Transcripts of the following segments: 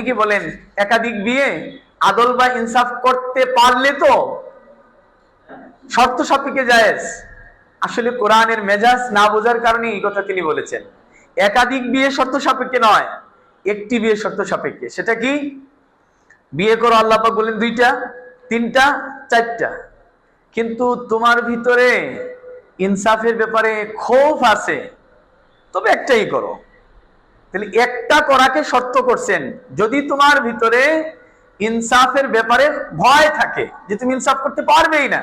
অনেকে বলেন একাধিক বিয়ে আদল বা ইনসাফ করতে পারলে তো শর্ত সাপেক্ষে জায়েজ। আসলে কোরআনের মেজাজ না বোঝার কারণে এই কথা তিনি বলেছেন। একাধিক বিয়ে শর্ত সাপেক্ষে নয়, একটি বিয়ে শর্ত সাপেক্ষে। সেটা কি? বিয়ে করো, আল্লাহ পাক বলেন 2টা, 3টা, 4টা, কিন্তু তোমার ভিতরে ইনসাফের ব্যাপারে ক্ষোভ আছে, তবে একটাই করো। তাহলে একটা করাকে শর্ত করছেন। যদি তোমার ভিতরে ইনসাফের ব্যাপারে ভয় থাকে যে তুমি ইনসাফ করতে পারবেই না,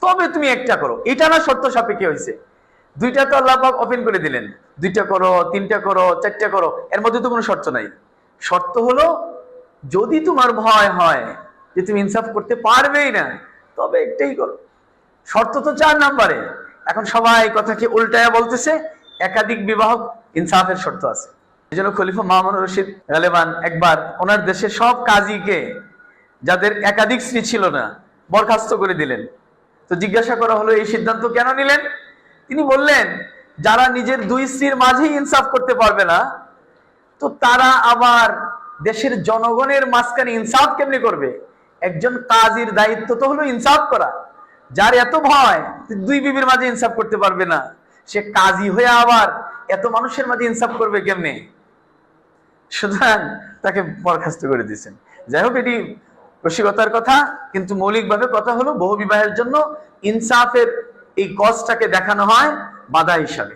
তবে তুমি একটা করো। এটা না শর্ত সাপেক্ষে হয়েছে। 2টা তো আল্লাহ পাক ওপেন করে দিলেন, 2টা করো, 3টা করো, 4টা করো, এর মধ্যে তো কোনো শর্ত নাই। শর্ত হলো যদি তোমার ভয় হয় যে তুমি ইনসাফ করতে পারবেই না, তবে একটাই করো। শর্ত তো 4 নম্বরে। এখন সবাই কথাকে উল্টায়া বলতেছে একাধিক বিবাহ ইনসাফের শর্ত আছে। এই জন্য খলিফা মামুন রশিদ গালেবান একবার ওনার দেশের সব কাজীকে, যাদের একাধিক স্ত্রী ছিল না, বরখাস্ত করে দিলেন। তো জিজ্ঞাসা করা হলো এই সিদ্ধান্ত কেন নিলেন? তিনি বললেন, যারা নিজের 2 স্ত্রীর মাঝেই ইনসাফ করতে পারবে না, তো তারা আবার দেশের জনগণের মাঝখানে ইনসাফ কেমনে করবে? একজন কাজীর দায়িত্ব তো হলো ইনসাফ করা। যার এত ভয় 2 বিবির মাঝে ইনসাফ করতে পারবে না, সে কাজী হয়ে আবার এত মানুষের মাঝে ইনসাফ করবে কেমনে? সুতরাং তাকে বরখাস্ত করে দিয়েছেন। যাই হোক, এটি রসিকতার কথা, কিন্তু মৌলিকভাবে কথা হলো বহু বিবাহের জন্য ইনসাফের এই কজটাকে দেখানো হয় বাধা হিসাবে।